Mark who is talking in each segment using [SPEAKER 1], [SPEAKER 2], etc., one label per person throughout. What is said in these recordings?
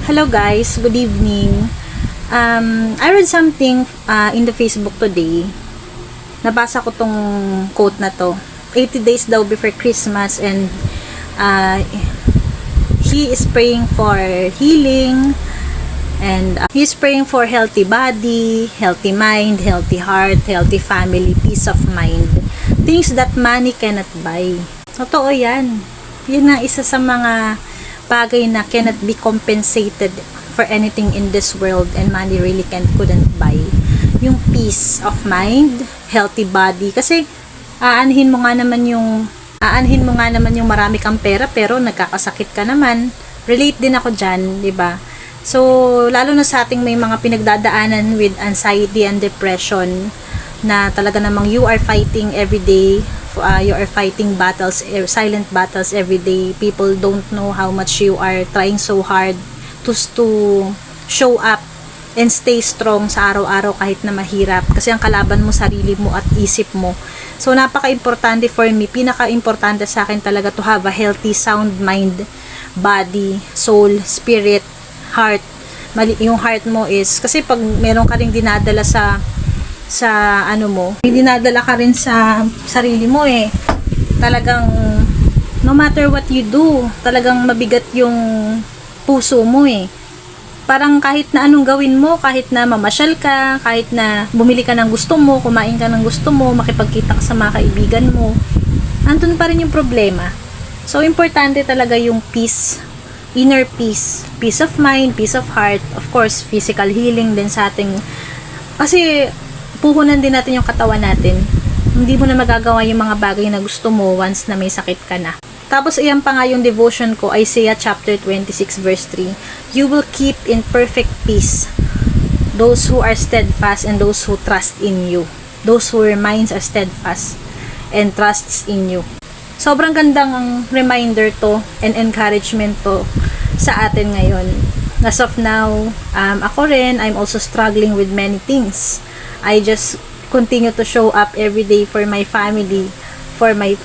[SPEAKER 1] Hello guys, good evening. I read something in the Facebook today. Nabasa ko tong quote na to. 80 days daw before Christmas and he is praying for healing and he's praying for healthy body, healthy mind, healthy heart, healthy family, peace of mind. Things that money cannot buy. Totoo yan. Yun na isa sa mga bagay na cannot be compensated for anything in this world and money really couldn't buy. Yung peace of mind, healthy body. Kasi aanhin mo nga naman yung marami kang pera pero nagkakasakit ka naman. Relate din ako dyan, di ba? So, lalo na sa ating may mga pinagdadaanan with anxiety and depression na talaga namang you are fighting every day. You are fighting battles, silent battles every day. People don't know how much you are trying so hard to show up and stay strong sa araw-araw kahit na mahirap. Kasi ang kalaban mo, sarili mo at isip mo. So, napaka-importante for me. Pinaka-importante sa akin talaga to have a healthy, sound mind, body, soul, spirit, heart. Yung heart mo is, kasi pag meron ka ring dinadala sa ano mo, dinadala ka rin sa sarili mo talagang no matter what you do, talagang mabigat yung puso mo parang kahit na anong gawin mo, kahit na mamasyal ka, kahit na bumili ka ng gusto mo, kumain ka ng gusto mo, makipagkita ka sa mga kaibigan mo, andun pa rin yung problema. So importante talaga yung peace, inner peace, peace of mind, peace of heart, of course physical healing din sa ating, kasi puhunan din natin yung katawan natin. Hindi mo na magagawa yung mga bagay na gusto mo once na may sakit ka na. Tapos iyan pa nga yung devotion ko, Isaiah chapter 26 verse 3. You will keep in perfect peace those who are steadfast and those who trust in you. Those whose minds are steadfast and trusts in you. Sobrang gandang ang reminder to and encouragement to sa atin ngayon. As of now, ako rin, I'm also struggling with many things. I just continue to show up every day for my family, for my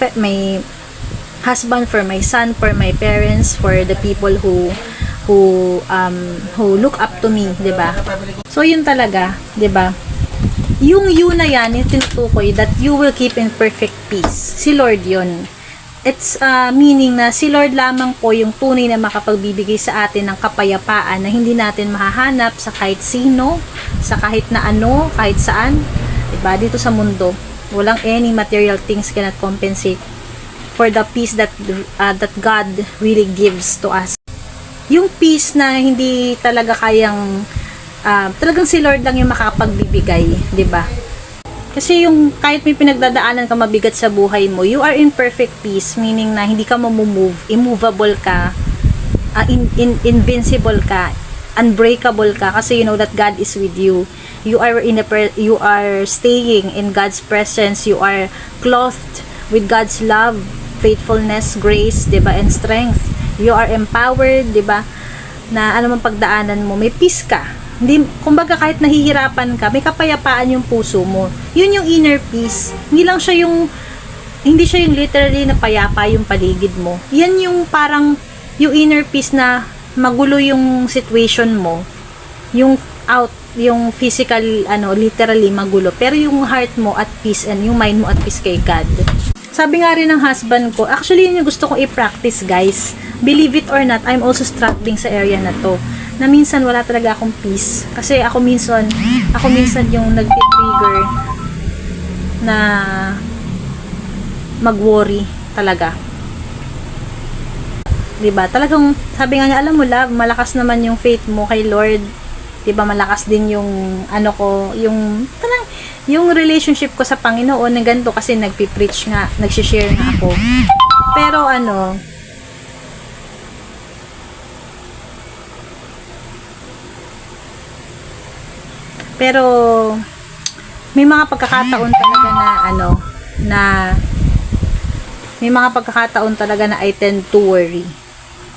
[SPEAKER 1] husband, for my son, for my parents, for the people who look up to me, 'di ba? So yun talaga, 'di ba? Yung you na yan, yung tinutukoy that you will keep in perfect peace. Si Lord yun. It's meaning na si Lord lamang po yung tunay na makapagbibigay sa atin ng kapayapaan na hindi natin mahahanap sa kahit sino, sa kahit na ano, kahit saan. Diba? Dito sa mundo, walang any material things cannot compensate for the peace that God really gives to us. Yung peace na hindi talaga kayang, talagang si Lord lang yung makapagbibigay, diba? Kasi yung kahit may pinagdadaanan ka mabigat sa buhay mo, you are in perfect peace, meaning na hindi ka mamumove, immovable ka, invincible ka, unbreakable ka, kasi you know that God is with you. You are staying in God's presence, you are clothed with God's love, faithfulness, grace, 'di ba, and strength. You are empowered, 'di ba? Na anumang pagdaanan mo, may peace ka. Hindi, kumbaga kahit nahihirapan ka, may kapayapaan yung puso mo. Yun yung inner peace. Hindi siya yung literally na payapa yung paligid mo. Yan yung parang, yung inner peace na magulo yung situation mo. Yung physical, literally magulo. Pero yung heart mo at peace and yung mind mo at peace kay God. Sabi nga rin ng husband ko, actually yun yung gusto kong i-practice guys. Believe it or not, I'm also struggling sa area na to. Na minsan wala talaga akong peace. Kasi ako minsan yung nagti-trigger na mag-worry talaga. 'Di ba? Talagang sabi nga niya, alam mo love, malakas naman yung faith mo kay Lord. 'Di ba? Malakas din yung yung relationship ko sa Panginoon na ganito kasi nagpi-preach nga, nagsi-share nga ako. Pero may mga pagkakataon talaga na I tend to worry.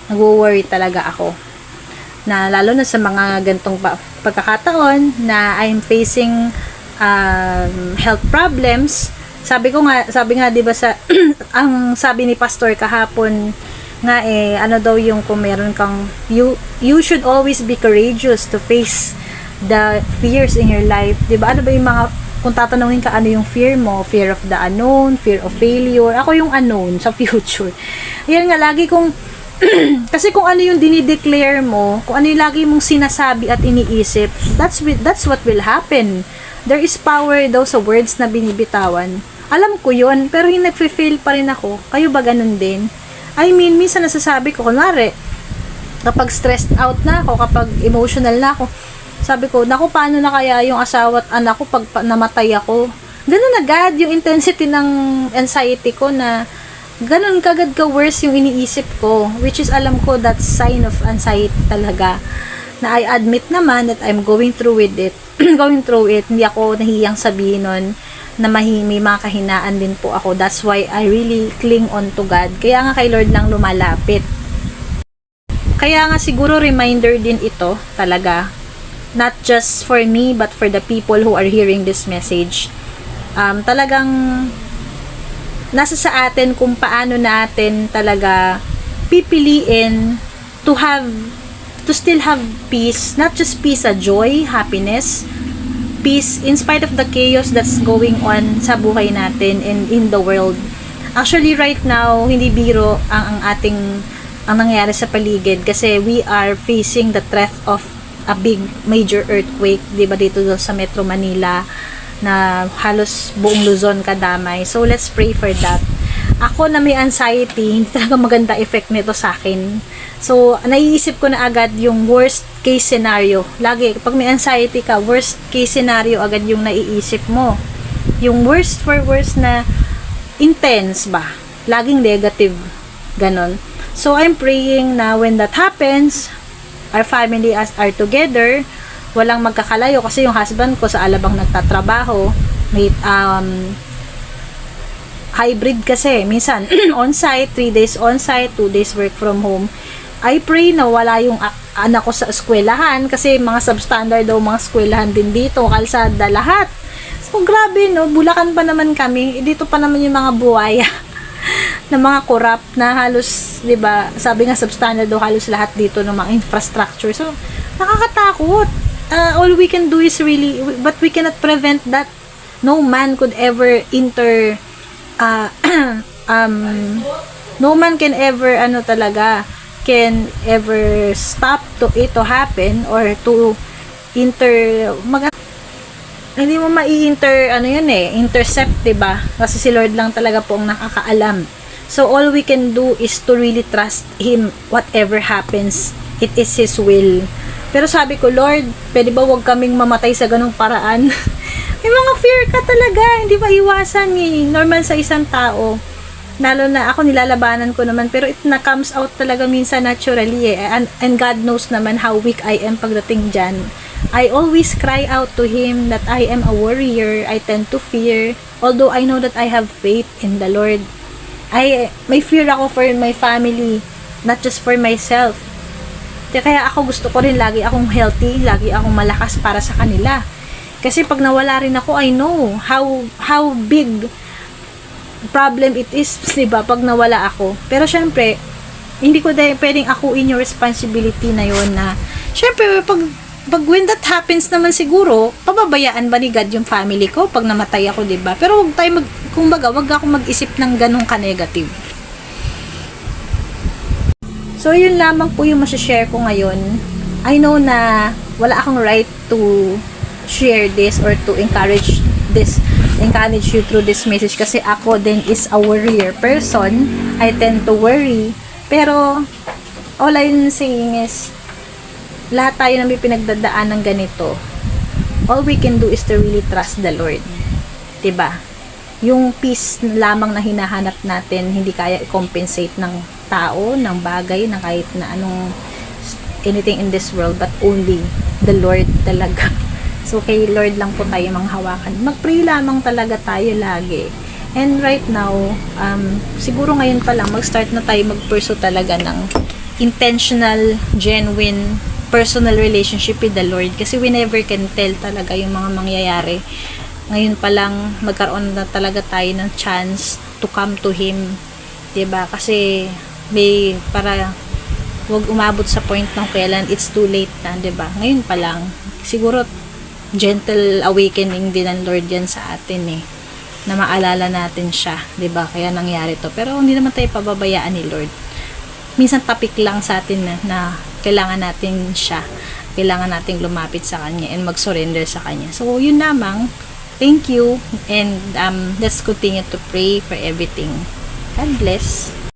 [SPEAKER 1] Nagwo-worry talaga ako. Na lalo na sa mga gantong pagkakataon na I'm facing health problems. Sabi nga 'di ba sa ang sabi ni pastor kahapon nga ano daw yung kung meron kang, you should always be courageous to face the fears in your life. Diba? Ano ba yung mga, kung tatanungin ka ano yung fear mo, fear of the unknown, fear of failure. Ako yung unknown sa future. Yan nga, lagi kong, kasi kung ano yung dinideclare mo, kung ano yung lagi mong sinasabi at iniisip, that's what will happen. There is power daw sa words na binibitawan. Alam ko yun, pero yung nagfe-fail pa rin ako. Kayo ba ganun din? I mean, minsan nasasabi ko, kunwari, kapag stressed out na ako, kapag emotional na ako, sabi ko, naku, paano na kaya yung asawa at anak ko pag namatay ako? Ganun agad yung intensity ng anxiety ko na ganun kagad ka worse yung iniisip ko, which is alam ko that's sign of anxiety talaga. Na I admit naman that I'm going through with it. Going through it, hindi ako nahiyang sabihin nun na may mga kahinaan din po ako. That's why I really cling on to God. Kaya nga kay Lord lang lumalapit. Kaya nga siguro reminder din ito talaga. Not just for me, but for the people who are hearing this message. Talagang nasa sa atin kung paano natin talaga pipiliin to still have peace. Not just peace, joy, happiness, peace in spite of the chaos that's going on sa buhay natin and in the world. Actually, right now, hindi biro ang nangyayari sa paligid kasi we are facing the threat of a big major earthquake, di ba, dito sa Metro Manila na halos buong Luzon kadamay. So, let's pray for that. Ako na may anxiety, hindi talaga maganda effect nito sa akin. So, naiisip ko na agad yung worst case scenario. Lagi, pag may anxiety ka, worst case scenario agad yung naiisip mo. Yung worst for worst na intense ba? Laging negative. Ganon. So, I'm praying na when that happens, our family are together, walang magkakalayo kasi yung husband ko sa Alabang nagtatrabaho, may hybrid kasi, minsan on-site, 3 days on-site, 2 days work from home. I pray na wala yung anak ko sa eskwelahan kasi mga substandard daw mga eskwelahan din dito, kalsada, lahat. So, grabe, no? Bulacan pa naman kami. Dito pa naman yung mga buhaya na mga corrupt na halos, di ba, sabi nga substandard daw halos lahat dito ng mga infrastructure. So, nakakatakot. All we can do is really, but we cannot prevent that. No man could ever no man can ever can ever stop to it to happen or to hindi mo intercept, diba? Kasi si Lord lang talaga po ang nakakaalam. So all we can do is to really trust Him. Whatever happens, it is His will. Pero sabi ko, Lord, pwede ba wag kaming mamatay sa ganung paraan? May mga fear ka talaga, hindi ba iwasan normal sa isang tao. Lalo na ako, nilalabanan ko naman, pero it na comes out talaga minsan naturally and God knows naman how weak I am pagdating dyan. I always cry out to Him that I am a warrior. I tend to fear, although I know that I have faith in the Lord. May fear ako for my family, not just for myself. Kaya ako gusto ko rin lagi akong healthy, lagi akong malakas para sa kanila. Kasi pag nawala rin ako, I know how big problem it is, diba, pag nawala ako. Pero syempre, hindi ko pwedeng akuin yung responsibility na yon na, syempre, pag when that happens naman siguro, pababayaan ba ni God yung family ko pag namatay ako, diba? Pero wag tayo wag ako mag-isip ng ganun ka-negative. So, yun lamang po yung masashare ko ngayon. I know na wala akong right to share this or to encourage you through this message kasi ako din is a worrier person. I tend to worry. Pero, all I'm saying is, lahat tayo na may pinagdadaan ng ganito. All we can do is to really trust the Lord. Diba? Yung peace lamang na hinahanap natin, hindi kaya i-compensate ng tao, ng bagay, ng kahit na anong anything in this world, but only the Lord talaga. So, kay Lord lang po tayo manghawakan. Mag-pray lamang talaga tayo lagi. And right now, siguro ngayon pa lang, mag-start na tayo mag-pursue talaga ng intentional, genuine, personal relationship with the Lord. Kasi we never can tell talaga yung mga mangyayari. Ngayon pa lang, magkaroon na talaga tayo ng chance to come to Him. Diba? Kasi, May, para wag umabot sa point ng kailan it's too late na, 'di ba? Ngayon pa lang, siguro gentle awakening din ng Lord yan sa atin eh, na maalala natin siya, 'di ba? Kaya nangyari to. Pero hindi naman tayo pababayaan ni Lord. Minsan topic lang sa atin na kailangan natin siya. Kailangan nating lumapit sa Kanya and mag-surrender sa Kanya. So, yun lamang. Thank you. And let's continue to pray for everything. God bless.